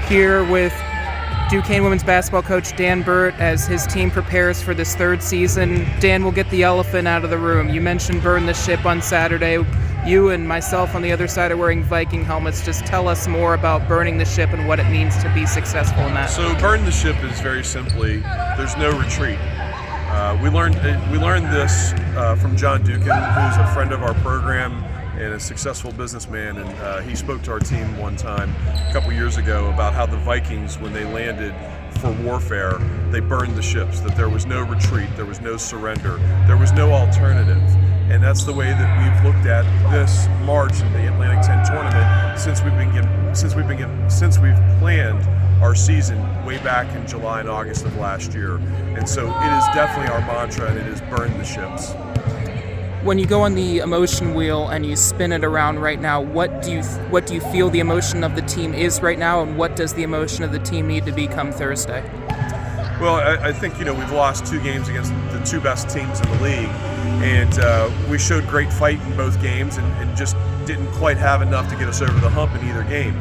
here with Duquesne women's basketball coach Dan Burt as his team prepares for this third season. Dan, will get the elephant out of the room. You mentioned burn the ship on Saturday. You and myself on the other side are wearing Viking helmets. Just tell us more about burning the ship and what it means to be successful in that. So burn the ship is very simply, there's no retreat. We learned this from John Duquesne, who's a friend of our program and a successful businessman, and he spoke to our team one time a couple years ago about how the Vikings, when they landed for warfare, they burned the ships, that there was no retreat, there was no surrender, there was no alternative. And that's the way that we've looked at this March in the Atlantic 10 tournament since we've planned our season way back in July and August of last year. And so it is definitely our mantra, and it is burn the ships. When you go on the emotion wheel and you spin it around right now, what do you feel the emotion of the team is right now, and what does the emotion of the team need to be come Thursday? Well, I think we've lost 2 games against the 2 best teams in the league, and we showed great fight in both games, and just didn't quite have enough to get us over the hump in either game.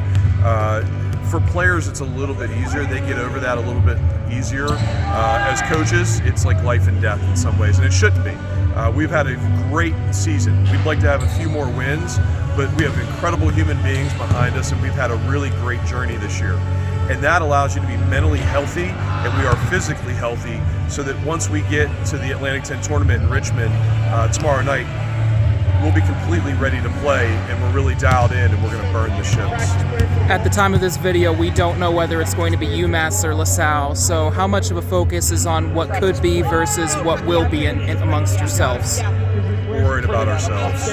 For players, it's a little bit easier. They get over that a little bit easier. As coaches, it's like life and death in some ways, and it shouldn't be. We've had a great season. We'd like to have a few more wins, but we have incredible human beings behind us, and we've had a really great journey this year. And that allows you to be mentally healthy, and we are physically healthy, so that once we get to the Atlantic 10 tournament in Richmond tomorrow night, we'll be completely ready to play, and we're really dialed in, and we're going to burn the ships. At the time of this video, we don't know whether it's going to be UMass or LaSalle, so how much of a focus is on what could be versus what will be in amongst yourselves? We're worried about ourselves.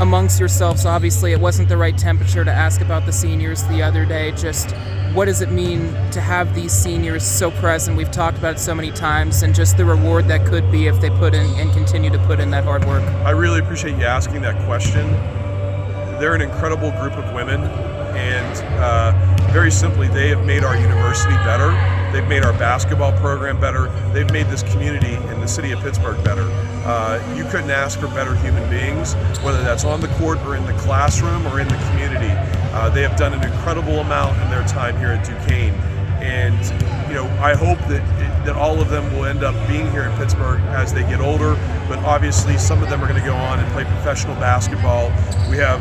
Amongst yourselves, obviously, it wasn't the right temperature to ask about the seniors the other day. Just what does it mean to have these seniors so present? We've talked about it so many times, and just the reward that could be if they put in and continue to put in that hard work. I really appreciate you asking that question. They're an incredible group of women, and very simply, they have made our university better. They've made our basketball program better. They've made this community in the city of Pittsburgh better. You couldn't ask for better human beings, whether that's on the court or in the classroom or in the community. They have done an incredible amount in their time here at Duquesne, and I hope that all of them will end up being here in Pittsburgh as they get older. But obviously, some of them are going to go on and play professional basketball. We have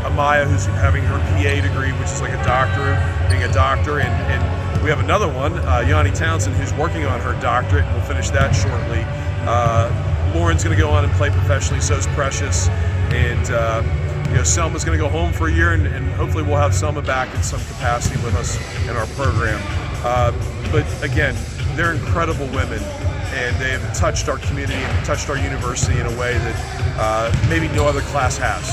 Amaya, who's having her PA degree, which is like a doctor, being a doctor, and we have another one, Yanni Townsend, who's working on her doctorate, and we'll finish that shortly. Lauren's going to go on and play professionally, so is Precious, and Selma's going to go home for a year, and hopefully we'll have Selma back in some capacity with us in our program. But again, they're incredible women, and they have touched our community and touched our university in a way that maybe no other class has.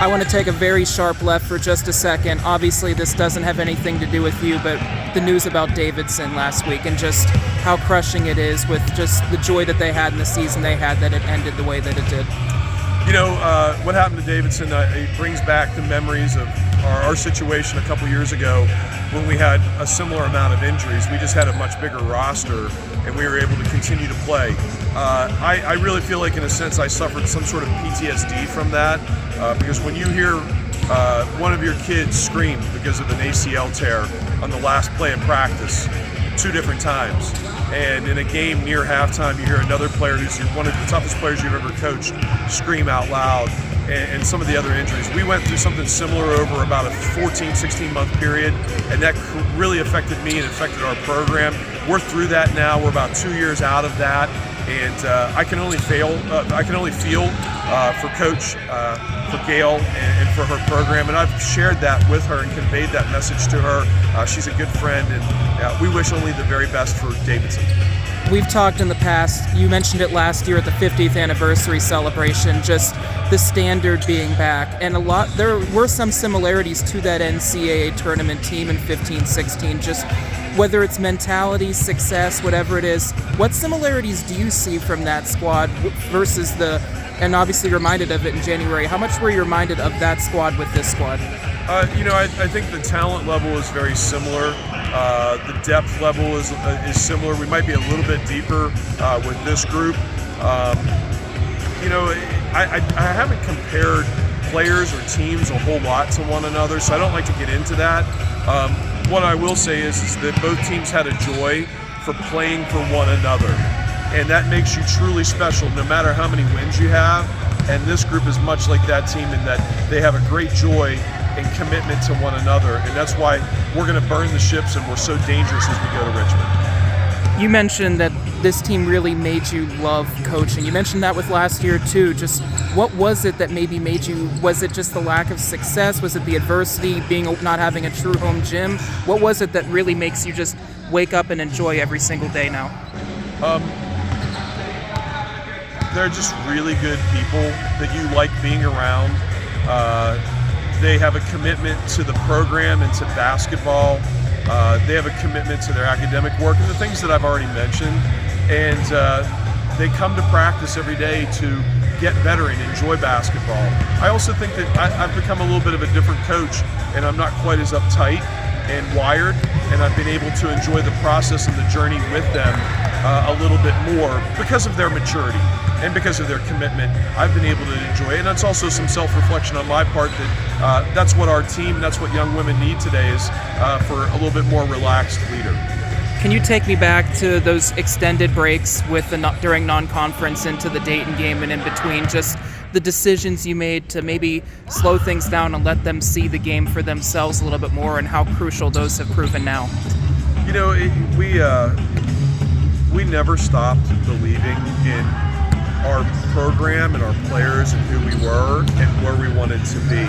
I want to take a very sharp left for just a second. Obviously, this doesn't have anything to do with you, but the news about Davidson last week and just how crushing it is with just the joy that they had in the season they had, that it ended the way that it did. What happened to Davidson, it brings back the memories of our situation a couple years ago when we had a similar amount of injuries. We just had a much bigger roster, and we were able to continue to play. I really feel like, in a sense, I suffered some sort of PTSD from that, because when you hear one of your kids scream because of an ACL tear on the last play of practice 2 different times, and in a game near halftime you hear another player who's one of the toughest players you've ever coached scream out loud, and some of the other injuries. We went through something similar over about a 16 month period, and that really affected me and affected our program. We're through that now. We're about 2 years out of that, and I can only feel for Coach, for Gail, and for her program, and I've shared that with her and conveyed that message to her. She's a good friend, and we wish only the very best for Davidson. We've talked in the past, you mentioned it last year at the 50th anniversary celebration, just the standard being back, and there were some similarities to that NCAA tournament team in 15-16, just whether it's mentality, success, whatever it is. What similarities do you see from that squad versus and obviously reminded of it in January, how much were you reminded of that squad with this squad? I think the talent level is very similar. The depth level is similar. We might be a little bit deeper with this group. I haven't compared players or teams a whole lot to one another, so I don't like to get into that. What I will say is that both teams had a joy for playing for one another, and that makes you truly special no matter how many wins you have. And this group is much like that team in that they have a great joy and commitment to one another, and that's why we're going to burn the ships and we're so dangerous as we go to Richmond. You mentioned that this team really made you love coaching. You mentioned that with last year too. Just what was it that maybe made you, was it just the lack of success? Was it the adversity, not having a true home gym? What was it that really makes you just wake up and enjoy every single day now? They're just really good people that you like being around. They have a commitment to the program and to basketball. They have a commitment to their academic work and the things that I've already mentioned. And they come to practice every day to get better and enjoy basketball. I also think that I've become a little bit of a different coach, and I'm not quite as uptight and wired, and I've been able to enjoy the process and the journey with them a little bit more because of their maturity and because of their commitment. I've been able to enjoy it, and that's also some self-reflection on my part that that's what our team, that's what young women need today, is for a little bit more relaxed leader. Can you take me back to those extended breaks with during non-conference into the Dayton game and in between, just the decisions you made to maybe slow things down and let them see the game for themselves a little bit more, and how crucial those have proven now? You know, we never stopped believing in our program and our players and who we were and where we wanted to be.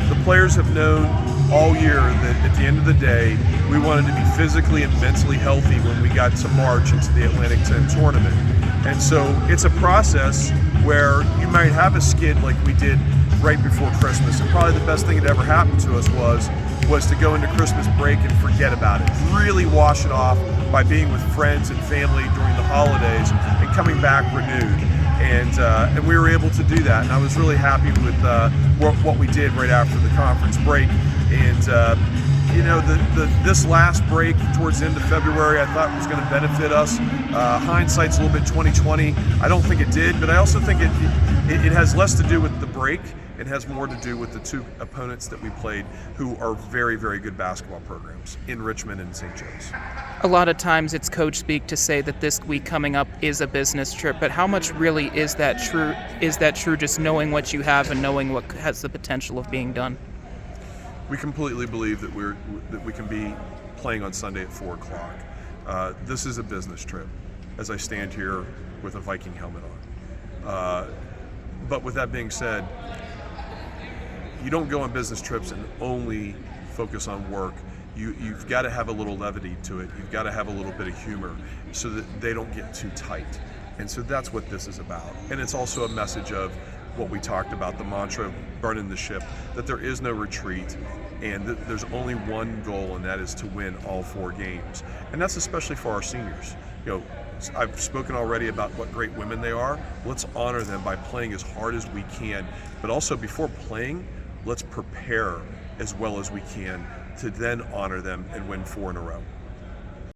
The players have known all year that at the end of the day, we wanted to be physically and mentally healthy when we got to March into the Atlantic 10 tournament. And so it's a process where you might have a skid like we did right before Christmas. And probably the best thing that ever happened to us was to go into Christmas break and forget about it. Really wash it off by being with friends and family during the holidays and coming back renewed. And we were able to do that. And I was really happy with what we did right after the conference break. And you know, this last break towards the end of February, I thought was going to benefit us. Hindsight's a little bit 20/20. I don't think it did, but I also think it has less to do with the break. It has more to do with the two opponents that we played, who are very, very good basketball programs in Richmond and St. Joe's. A lot of times it's coach speak to say that this week coming up is a business trip, but how much really is that true? Is that true, just knowing what you have and knowing what has the potential of being done? We completely believe that we can be playing on Sunday at 4 o'clock. This is a business trip, as I stand here with a Viking helmet on. But with that being said, you don't go on business trips and only focus on work. You've got to have a little levity to it. You've got to have a little bit of humor so that they don't get too tight. And so that's what this is about. And it's also a message of what we talked about, the mantra, burning the ship, that there is no retreat, and that there's only one goal, and that is to win all 4 games. And that's especially for our seniors. You know, I've spoken already about what great women they are. Let's honor them by playing as hard as we can, but also before playing, let's prepare as well as we can to then honor them and win 4 in a row.